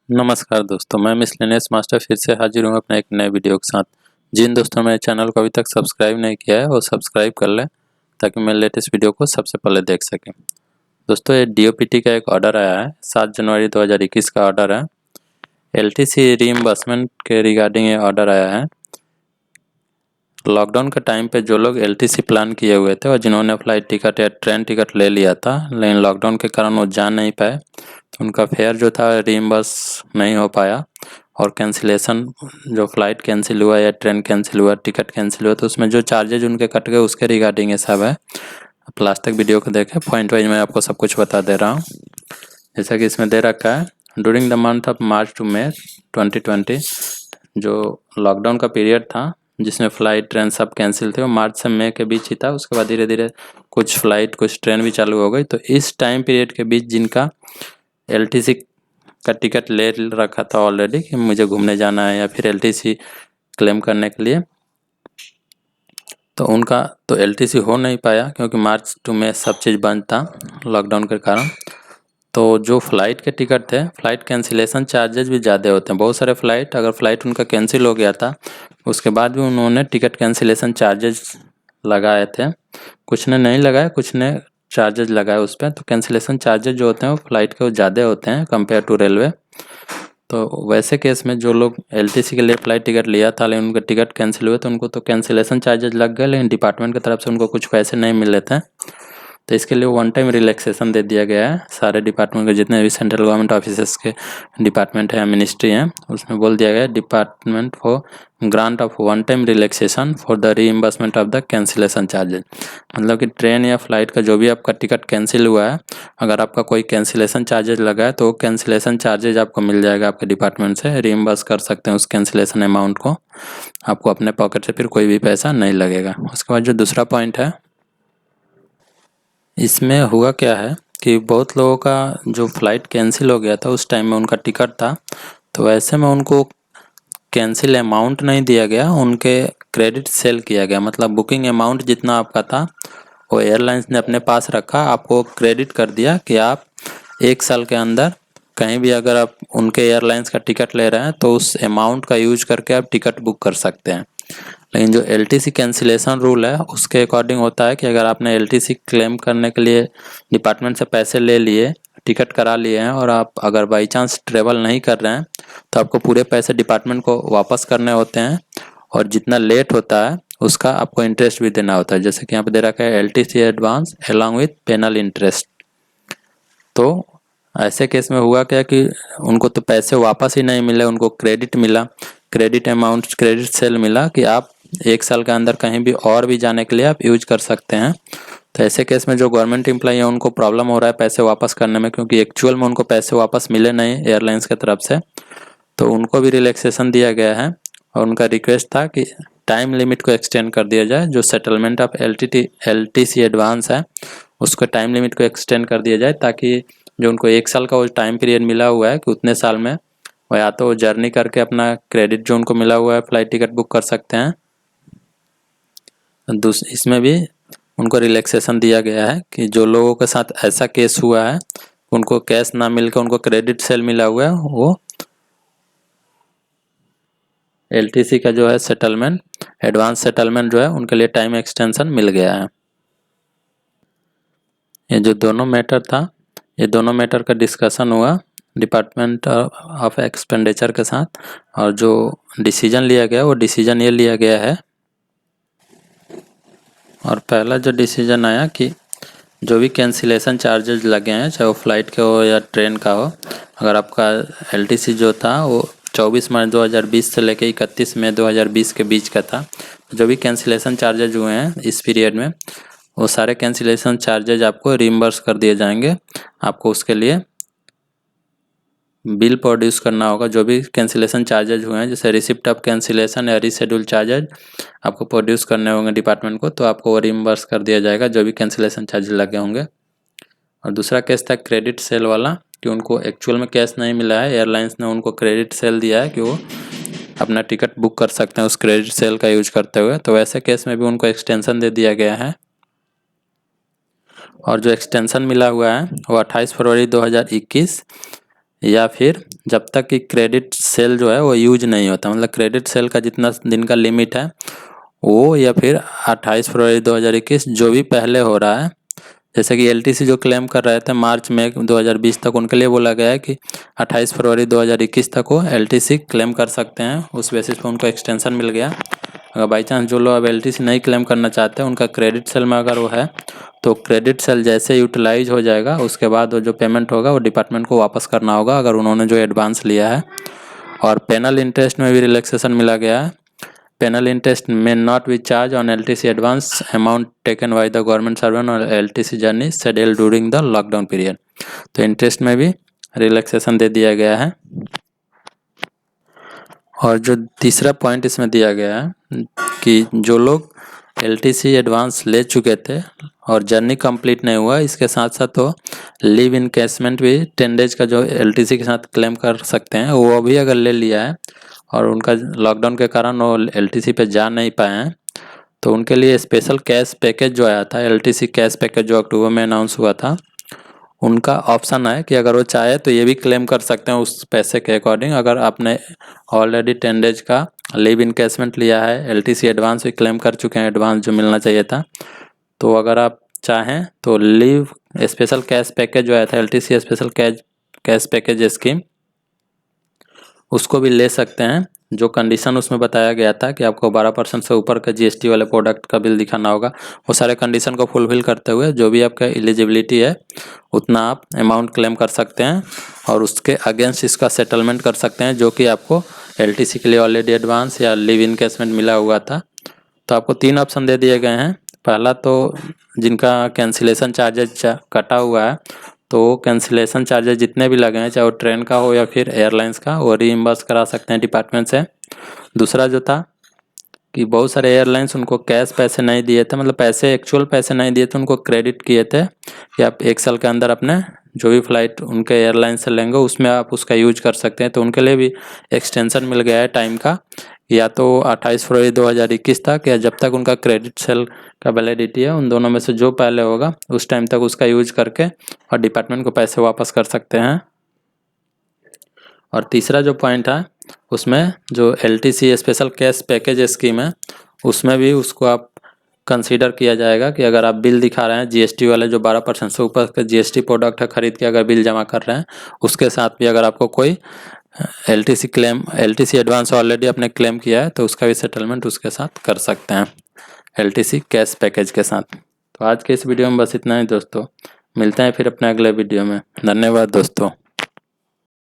नमस्कार दोस्तों, मैं मिसलेनियस मास्टर फिर से हाजिर हूँ अपने एक नए वीडियो के साथ। जिन दोस्तों ने मेरे चैनल को अभी तक सब्सक्राइब नहीं किया है वो सब्सक्राइब कर लें ताकि मेरे लेटेस्ट वीडियो को सबसे पहले देख सकें। दोस्तों, ये डीओपीटी का एक ऑर्डर आया है, 7 जनवरी 2021 का ऑर्डर है। एलटीसी रीइंबर्समेंट के रिगार्डिंग ये ऑर्डर आया है। लॉकडाउन के टाइम पे जो लोग एलटीसी प्लान किए हुए थे और जिन्होंने फ्लाइट टिकट या ट्रेन टिकट ले लिया था लेकिन लॉकडाउन के कारण वो जा नहीं पाए, तो उनका फेयर जो था रीइंबर्स नहीं हो पाया और कैंसिलेशन, जो फ़्लाइट कैंसिल हुआ या ट्रेन कैंसिल हुआ, टिकट कैंसिल हुआ, तो उसमें जो चार्जेज उनके कट गए उसके रिगार्डिंग ये सब है। आप लास्ट तक वीडियो को देखें, पॉइंट वाइज मैं आपको सब कुछ बता दे रहा हूँ। जैसा कि इसमें दे रखा है, during the month of March to May 2020, जो लॉकडाउन का पीरियड था जिसमें फ़्लाइट ट्रेन सब कैंसिल थे, वो मार्च से मई के बीच ही था। उसके बाद धीरे धीरे कुछ फ़्लाइट कुछ ट्रेन भी चालू हो गई। तो इस टाइम पीरियड के बीच जिनका एलटीसी का टिकट ले रखा था ऑलरेडी कि मुझे घूमने जाना है या फिर एलटीसी क्लेम करने के लिए, तो उनका तो एलटीसी हो नहीं पाया क्योंकि मार्च टू मई सब चीज़ बंद था लॉकडाउन के कारण। तो जो फ़्लाइट के टिकट थे, फ़्लाइट कैंसिलेशन चार्जेज भी ज़्यादा होते हैं। बहुत सारे फ़्लाइट, अगर फ़्लाइट उनका कैंसिल हो गया था उसके बाद भी उन्होंने टिकट कैंसिलेशन चार्जेज लगाए थे। कुछ ने नहीं लगाए, कुछ ने चार्जेज लगाए उस पर। तो कैंसिलेशन चार्जेज जो होते हैं वो फ़्लाइट के वो ज़्यादा होते हैं कंपेयर टू रेलवे। तो वैसे केस में जो लोग एलटीसी के लिए फ़्लाइट टिकट लिया था लेकिन उनका टिकट कैंसिल हुए तो उनको तो कैंसिलेशन चार्जेज लग गए, लेकिन डिपार्टमेंट की तरफ से उनको कुछ पैसे नहीं मिले थे। तो इसके लिए वन टाइम रिलैक्सेशन दे दिया गया है सारे डिपार्टमेंट के, जितने भी सेंट्रल गवर्नमेंट ऑफिसेस के डिपार्टमेंट है या मिनिस्ट्री हैं, उसमें बोल दिया गया है department for grant of one time relaxation for the reimbursement of the cancellation charges. मतलब कि ट्रेन या फ्लाइट का जो भी आपका टिकट कैंसिल हुआ है, अगर आपका कोई कैंसिलेशन चार्जेज लगा है तो कैंसिलेशन चार्जेज आपको मिल जाएगा आपके डिपार्टमेंट से, रीइंबर्स कर सकते हैं उस कैंसिलेशन अमाउंट को। आपको अपने पॉकेट से फिर कोई भी पैसा नहीं लगेगा। उसके बाद जो दूसरा पॉइंट है, इसमें हुआ क्या है कि बहुत लोगों का जो फ़्लाइट कैंसिल हो गया था उस टाइम में उनका टिकट था, तो ऐसे में उनको कैंसिल अमाउंट नहीं दिया गया, उनके क्रेडिट सेल किया गया। मतलब बुकिंग अमाउंट जितना आपका था वो एयरलाइंस ने अपने पास रखा, आपको क्रेडिट कर दिया कि आप 1 साल के अंदर कहीं भी अगर आप उनके एयरलाइंस का टिकट ले रहे हैं तो उस अमाउंट का यूज करके आप टिकट बुक कर सकते हैं। लेकिन जो एलटीसी कैंसिलेशन रूल है उसके अकॉर्डिंग होता है कि अगर आपने एलटीसी क्लेम करने के लिए डिपार्टमेंट से पैसे ले लिए, टिकट करा लिए हैं और आप अगर बाई चांस ट्रेवल नहीं कर रहे हैं तो आपको पूरे पैसे डिपार्टमेंट को वापस करने होते हैं, और जितना लेट होता है उसका आपको इंटरेस्ट भी देना होता है। जैसे कि यहाँ पे दे रखा है LTC advance along with penal interest. तो ऐसे केस में हुआ क्या कि उनको तो पैसे वापस ही नहीं मिले, उनको क्रेडिट मिला, क्रेडिट अमाउंट, क्रेडिट सेल मिला कि आप 1 साल के अंदर कहीं भी और भी जाने के लिए आप यूज कर सकते हैं। तो ऐसे केस में जो गवर्नमेंट एम्प्लॉई है उनको प्रॉब्लम हो रहा है पैसे वापस करने में, क्योंकि एक्चुअल में उनको पैसे वापस मिले नहीं एयरलाइंस की तरफ से। तो उनको भी रिलैक्सेशन दिया गया है और उनका रिक्वेस्ट था कि टाइम लिमिट को एक्सटेंड कर दिया जाए। जो सेटलमेंट ऑफ एलटीसी एडवांस है उसको टाइम लिमिट को एक्सटेंड कर दिया जाए, ताकि जो उनको 1 साल का वो टाइम पीरियड मिला हुआ है कि उतने साल में वो या तो जर्नी करके अपना क्रेडिट जो उनको मिला हुआ है फ्लाइट टिकट बुक कर सकते हैं। इसमें भी उनको रिलैक्सेशन दिया गया है कि जो लोगों के साथ ऐसा केस हुआ है उनको कैश ना मिलकर उनको क्रेडिट सेल मिला हुआ है, वो एलटीसी का जो है सेटलमेंट, एडवांस सेटलमेंट जो है उनके लिए टाइम एक्सटेंशन मिल गया है। ये जो दोनों मैटर था, ये दोनों मैटर का डिस्कशन हुआ डिपार्टमेंट ऑफ एक्सपेंडिचर के साथ, और जो डिसीजन लिया गया वो डिसीजन ये लिया गया है। और पहला जो डिसीजन आया कि जो भी कैंसिलेशन चार्जेस लगे हैं, चाहे वो फ्लाइट के हो या ट्रेन का हो, अगर आपका एलटीसी जो था वो 24 मार्च 2020 से लेकर 31 मई 2020 के बीच का था, जो भी कैंसिलेशन चार्जेज हुए हैं इस पीरियड में वो सारे कैंसिलेशन चार्जेज आपको रिम्बर्स कर दिए जाएंगे। आपको उसके लिए बिल प्रोड्यूस करना होगा। जो भी कैंसिलेशन चार्जेज हुए हैं, जैसे रिसिप्ट ऑफ कैंसिलेशन या रीशेड्यूल चार्जेज आपको प्रोड्यूस करने होंगे डिपार्टमेंट को, तो आपको वो रिम्बर्स कर दिया जाएगा जो भी कैंसिलेशन चार्जेज लगे होंगे। और दूसरा केस था क्रेडिट सेल वाला, कि उनको एक्चुअल में कैश नहीं मिला है, एयरलाइंस ने उनको क्रेडिट सेल दिया है कि वो अपना टिकट बुक कर सकते हैं उस क्रेडिट सेल का यूज करते हुए। तो वैसे केस में भी उनको एक्सटेंशन दे दिया गया है, और जो एक्सटेंशन मिला हुआ है वो 28 फरवरी 2021 या फिर जब तक कि क्रेडिट सेल जो है वो यूज नहीं होता, मतलब क्रेडिट सेल का जितना दिन का लिमिट है वो, या फिर 28 फरवरी 2021 जो भी पहले हो रहा है। जैसे कि एलटीसी जो क्लेम कर रहे थे मार्च में 2020 तक, उनके लिए बोला गया है कि 28 फरवरी 2021 तक वो एलटीसी क्लेम कर सकते हैं। उस बेसिस पर उनको एक्सटेंशन मिल गया। अगर बाई चांस जो लोग अब एलटीसी नहीं क्लेम करना चाहते हैं, उनका क्रेडिट सेल में अगर वो है, तो क्रेडिट सेल जैसे यूटिलाइज हो जाएगा उसके बाद वो जो पेमेंट होगा वो डिपार्टमेंट को वापस करना होगा, अगर उन्होंने जो एडवांस लिया है। और पेनल इंटरेस्ट में भी रिलैक्सेशन मिला गया है। Penal interest may not be charged on LTC advance amount taken by the government servant or LTC journey scheduled during the lockdown period। तो इंटरेस्ट में भी रिलैक्सेशन दे दिया गया है। और जो तीसरा पॉइंट इसमें दिया गया है कि जो लोग LTC एडवांस ले चुके थे और जर्नी कंप्लीट नहीं हुआ, इसके साथ साथ तो लीव इनकेसमेंट भी 10 डेज का जो LTC के साथ क्लेम कर सकते हैं, वो भी अगर ले लिया है और उनका लॉकडाउन के कारण वो LTC पे जा नहीं पाए हैं, तो उनके लिए स्पेशल कैश पैकेज जो आया था, LTC कैश पैकेज जो अक्टूबर में अनाउंस हुआ था, उनका ऑप्शन है कि अगर वो चाहे तो ये भी क्लेम कर सकते हैं उस पैसे के अकॉर्डिंग। अगर आपने ऑलरेडी 10 डेज का लीव इनकेसमेंट लिया है, LTC एडवांस भी क्लेम कर चुके हैं, एडवांस जो मिलना चाहिए था, तो अगर आप चाहें तो लीव स्पेशल कैश पैकेज जो आया था, LTC special cash package scheme, उसको भी ले सकते हैं। जो कंडीशन उसमें बताया गया था कि आपको 12% से ऊपर का GST वाले प्रोडक्ट का बिल दिखाना होगा, वो सारे कंडीशन को फुलफिल करते हुए जो भी आपका एलिजिबिलिटी है उतना आप अमाउंट क्लेम कर सकते हैं और उसके अगेंस्ट इसका सेटलमेंट कर सकते हैं, जो कि आपको LTC के लिए ऑलरेडी एडवांस या लीव इनकेसमेंट मिला हुआ था। तो आपको 3 ऑप्शन दे दिए गए हैं। पहला तो जिनका कैंसिलेशन चार्जेज कटा हुआ है, तो कैंसिलेशन चार्जेस जितने भी लगे हैं, चाहे वो ट्रेन का हो या फिर एयरलाइंस का, वो रीइंबर्स करा सकते हैं डिपार्टमेंट से। दूसरा जो था कि बहुत सारे एयरलाइंस उनको कैश पैसे नहीं दिए थे, मतलब पैसे एक्चुअल पैसे नहीं दिए थे, उनको क्रेडिट किए थे कि आप 1 साल के अंदर अपने जो भी फ्लाइट उनके एयरलाइन से लेंगे उसमें आप उसका यूज कर सकते हैं। तो उनके लिए भी एक्सटेंशन मिल गया है टाइम का, या तो 28 फरवरी 2021 तक, या जब तक उनका क्रेडिट सेल का वैलिडिटी है, उन दोनों में से जो पहले होगा उस टाइम तक उसका यूज करके और डिपार्टमेंट को पैसे वापस कर सकते हैं। और तीसरा जो पॉइंट है उसमें जो LTC special cash package scheme है, उसमें भी उसको आप कंसीडर किया जाएगा कि अगर आप बिल दिखा रहे हैं GST वाले, जो 12% से ऊपर का GST प्रोडक्ट है खरीद के अगर बिल जमा कर रहे हैं, उसके साथ भी अगर आपको कोई LTC एडवांस ऑलरेडी आपने क्लेम किया है तो उसका भी सेटलमेंट उसके साथ कर सकते हैं, LTC कैश पैकेज के साथ। तो आज के इस वीडियो में बस इतना ही दोस्तों, मिलते हैं फिर अपने अगले वीडियो में। धन्यवाद दोस्तों।